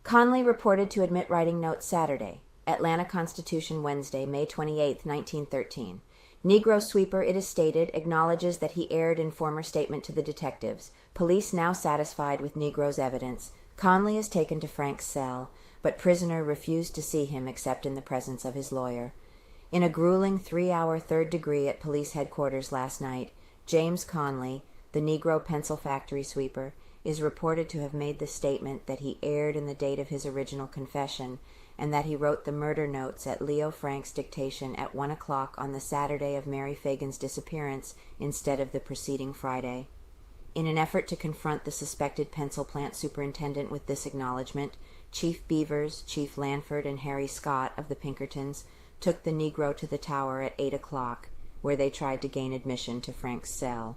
Conley reported to admit writing notes Saturday. Atlanta Constitution Wednesday, May 28, 1913. Negro sweeper, it is stated, acknowledges that he erred in former statement to the detectives. Police now satisfied with Negro's evidence. Conley is taken to Frank's cell, but prisoner refused to see him except in the presence of his lawyer. In a grueling 3-hour third degree at police headquarters last night, James Conley, the Negro pencil factory sweeper, is reported to have made the statement that he erred in the date of his original confession, and that he wrote the murder notes at Leo Frank's dictation at 1 o'clock on the Saturday of Mary Phagan's disappearance instead of the preceding Friday. In an effort to confront the suspected pencil plant superintendent with this acknowledgement, Chief Beavers, Chief Lanford and Harry Scott of the Pinkertons took the Negro to the tower at 8 o'clock, where they tried to gain admission to Frank's cell.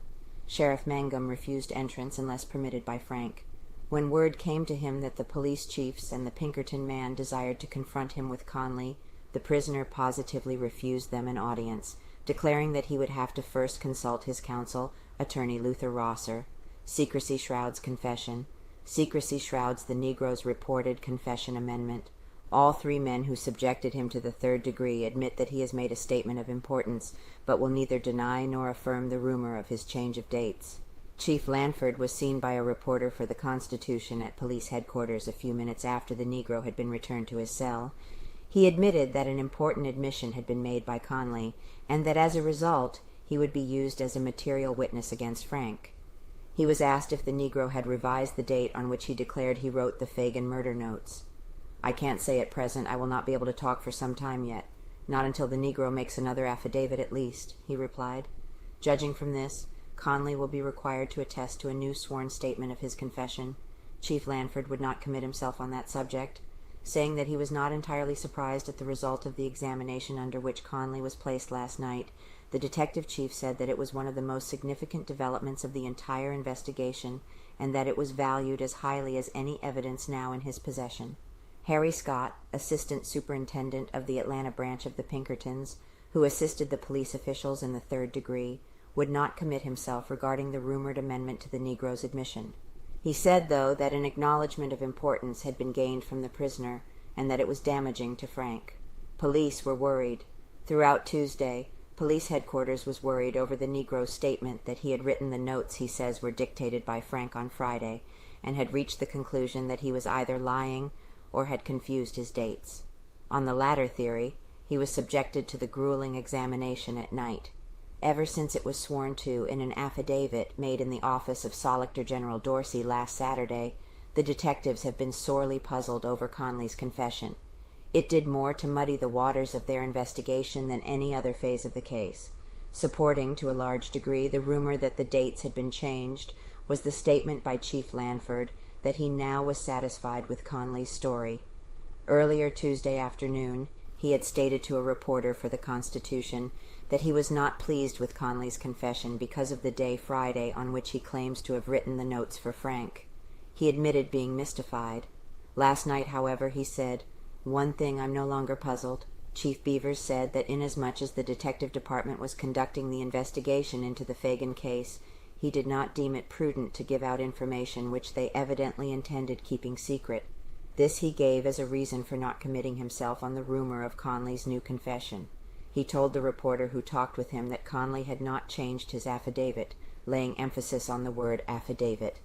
Sheriff Mangum refused entrance unless permitted by Frank. When word came to him that the police chiefs and the Pinkerton man desired to confront him with Conley, the prisoner positively refused them an audience, declaring that he would have to first consult his counsel, Attorney Luther Rosser. Secrecy shrouds confession. Secrecy shrouds the Negro's reported confession amendment. All 3 men who subjected him to the third degree admit that he has made a statement of importance, but will neither deny nor affirm the rumor of his change of dates. Chief Lanford was seen by a reporter for the Constitution at police headquarters a few minutes after the Negro had been returned to his cell. He admitted that an important admission had been made by Conley, and that as a result he would be used as a material witness against Frank. He was asked if the Negro had revised the date on which he declared he wrote the Phagan murder notes. "I can't say at present. I will not be able to talk for some time yet. Not until the Negro makes another affidavit at least," he replied. Judging from this, Conley will be required to attest to a new sworn statement of his confession. Chief Lanford would not commit himself on that subject, saying that he was not entirely surprised at the result of the examination under which Conley was placed last night. The detective chief said that it was one of the most significant developments of the entire investigation, and that it was valued as highly as any evidence now in his possession. Harry Scott, assistant superintendent of the Atlanta branch of the Pinkertons, who assisted the police officials in the third degree, would not commit himself regarding the rumored amendment to the Negro's admission. He said, though, that an acknowledgement of importance had been gained from the prisoner, and that it was damaging to Frank. Police were worried. Throughout Tuesday, police headquarters was worried over the Negro's statement that he had written the notes he says were dictated by Frank on Friday, and had reached the conclusion that he was either lying or had confused his dates. On the latter theory, he was subjected to the gruelling examination at night. Ever since it was sworn to in an affidavit made in the office of Solicitor General Dorsey last Saturday, the detectives have been sorely puzzled over Conley's confession. It did more to muddy the waters of their investigation than any other phase of the case. Supporting, to a large degree, the rumor that the dates had been changed was the statement by Chief Lanford that he now was satisfied with Conley's story. Earlier Tuesday afternoon, he had stated to a reporter for the Constitution that he was not pleased with Conley's confession because of the day Friday on which he claims to have written the notes for Frank. He admitted being mystified. Last night, however, he said, "One thing I'm no longer puzzled." Chief Beavers said that inasmuch as the detective department was conducting the investigation into the Phagan case, he did not deem it prudent to give out information which they evidently intended keeping secret. This he gave as a reason for not committing himself on the rumor of Conley's new confession. He told the reporter who talked with him that Conley had not changed his affidavit, laying emphasis on the word affidavit.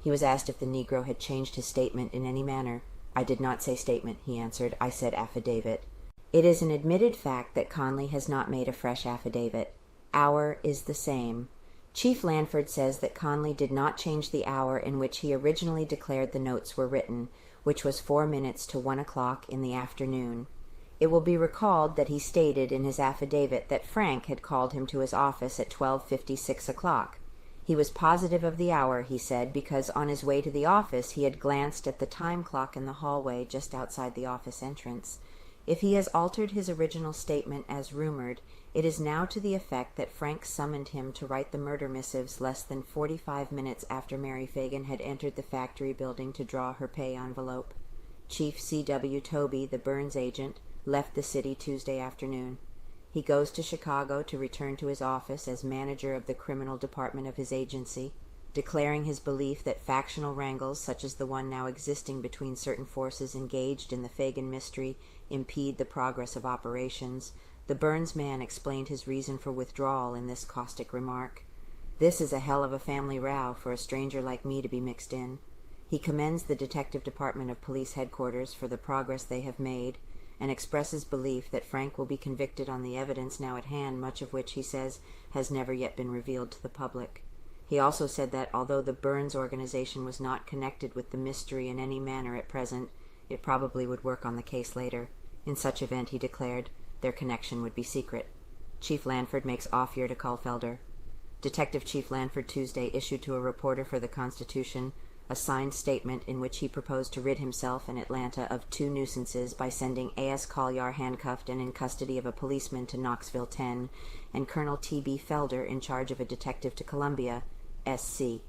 He was asked if the Negro had changed his statement in any manner. "I did not say statement," he answered. "I said affidavit." It is an admitted fact that Conley has not made a fresh affidavit. Hour is the same. Chief Lanford says that Conley did not change the hour in which he originally declared the notes were written, which was 4 minutes to 1 o'clock in the afternoon. It will be recalled that he stated in his affidavit that Frank had called him to his office at 12:56 o'clock. He was positive of the hour, he said, because on his way to the office he had glanced at the time clock in the hallway just outside the office entrance. If he has altered his original statement as rumored, it is now to the effect that Frank summoned him to write the murder missives less than 45 minutes after Mary Phagan had entered the factory building to draw her pay envelope. Chief C.W. Toby, the Burns agent, left the city Tuesday afternoon. He goes to Chicago to return to his office as manager of the criminal department of his agency. declaring his belief that factional wrangles such as the one now existing between certain forces engaged in the Phagan mystery impede the progress of operations. The Burns man explained his reason for withdrawal in this caustic remark. "This is a hell of a family row for a stranger like me to be mixed in." He commends the Detective Department of Police Headquarters for the progress they have made, and expresses belief that Frank will be convicted on the evidence now at hand, much of which, he says, has never yet been revealed to the public. He also said that, although the Burns organization was not connected with the mystery in any manner at present, it probably would work on the case later. In such event, he declared, their connection would be secret. Chief Lanford makes offer to Kahlfelder. Detective Chief Lanford Tuesday issued to a reporter for the Constitution a signed statement in which he proposed to rid himself in Atlanta of 2 nuisances by sending A.S. Collier handcuffed and in custody of a policeman to Knoxville 10, and Colonel T.B. Felder in charge of a detective to Columbia, S.C.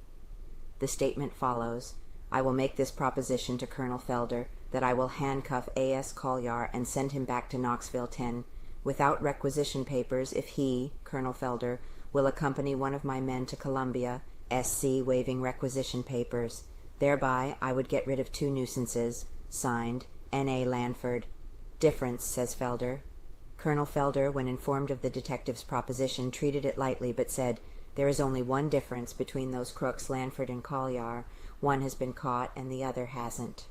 The statement follows, "I will make this proposition to Colonel Felder, that I will handcuff A.S. Collier and send him back to Knoxville 10, without requisition papers, if he, Colonel Felder, will accompany one of my men to Columbia, S.C. waiving requisition papers. Thereby I would get rid of 2 nuisances. Signed, N.A. Lanford." "Difference," says Felder. Colonel Felder, when informed of the detective's proposition, treated it lightly, but said, "There is only one difference between those crooks, Lanford and Collier. One has been caught and the other hasn't."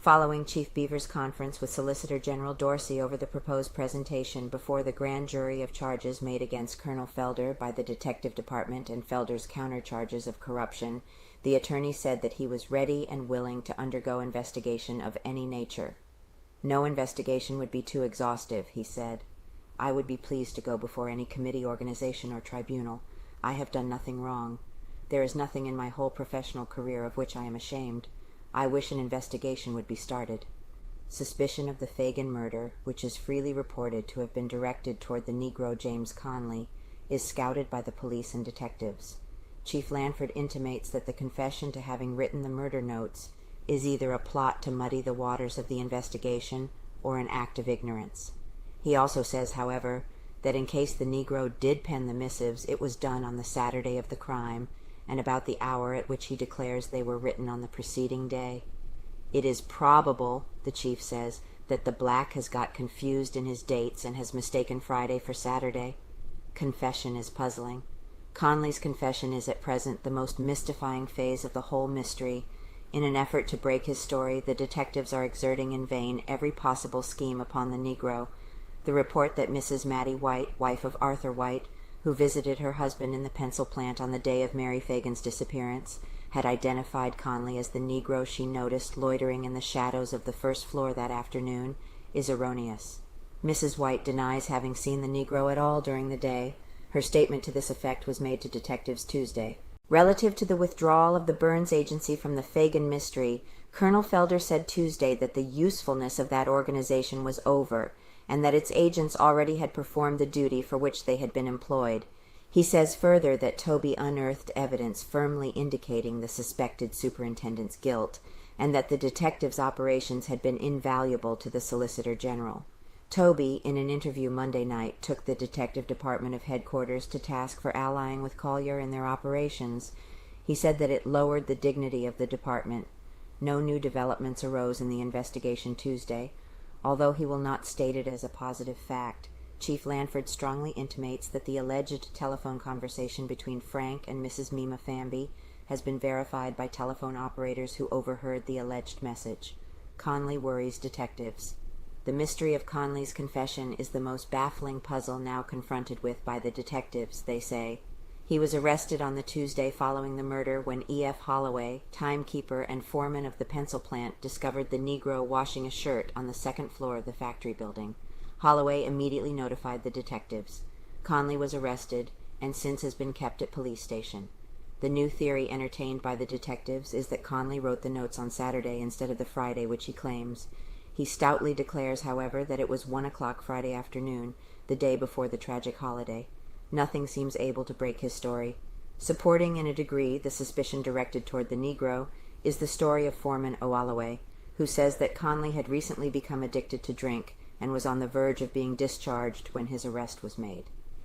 Following Chief Beavers' conference with Solicitor General Dorsey over the proposed presentation before the grand jury of charges made against Colonel Felder by the Detective Department and Felder's countercharges of corruption, the attorney said that he was ready and willing to undergo investigation of any nature. "No investigation would be too exhaustive," he said. "I would be pleased to go before any committee, organization, or tribunal. I have done nothing wrong. There is nothing in my whole professional career of which I am ashamed. I wish an investigation would be started." Suspicion of the Phagan murder, which is freely reported to have been directed toward the Negro James Conley, is scouted by the police and detectives. Chief Lanford intimates that the confession to having written the murder notes is either a plot to muddy the waters of the investigation or an act of ignorance. He also says, however, that in case the Negro did pen the missives, it was done on the Saturday of the crime, and about the hour at which he declares they were written on the preceding day. "It is probable," the chief says, "that the black has got confused in his dates and has mistaken Friday for Saturday." Confession is puzzling. Conley's confession is at present the most mystifying phase of the whole mystery. In an effort to break his story, the detectives are exerting in vain every possible scheme upon the Negro. The report that Mrs. Mattie White, wife of Arthur White, who visited her husband in the pencil plant on the day of Mary Phagan's disappearance, had identified Conley as the Negro she noticed loitering in the shadows of the first floor that afternoon, is erroneous. Mrs. White denies having seen the Negro at all during the day. Her statement to this effect was made to detectives Tuesday. Relative to the withdrawal of the Burns Agency from the Phagan mystery, Colonel Felder said Tuesday that the usefulness of that organization was over, and that its agents already had performed the duty for which they had been employed. He says further that Toby unearthed evidence firmly indicating the suspected superintendent's guilt, and that the detectives' operations had been invaluable to the Solicitor General. Toby, in an interview Monday night, took the Detective Department of Headquarters to task for allying with Collier in their operations. He said that it lowered the dignity of the department. No new developments arose in the investigation Tuesday. Although he will not state it as a positive fact, Chief Lanford strongly intimates that the alleged telephone conversation between Frank and Mrs. Mima Famby has been verified by telephone operators who overheard the alleged message. Conley worries detectives. The mystery of Conley's confession is the most baffling puzzle now confronted with by the detectives, they say. He was arrested on the Tuesday following the murder when E.F. Holloway, timekeeper and foreman of the pencil plant, discovered the Negro washing a shirt on the second floor of the factory building. Holloway immediately notified the detectives. Conley was arrested and since has been kept at police station. The new theory entertained by the detectives is that Conley wrote the notes on Saturday instead of the Friday which he claims. He stoutly declares, however, that it was 1 o'clock Friday afternoon, the day before the tragic holiday. Nothing seems able to break his story. Supporting in a degree the suspicion directed toward the Negro is the story of Foreman O'Alloway, who says that Conley had recently become addicted to drink and was on the verge of being discharged when his arrest was made.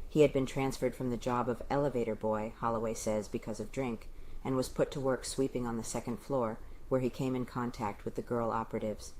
He had been transferred from the job of elevator boy, Holloway says, because of drink, and was put to work sweeping on the second floor, where he came in contact with the girl operatives.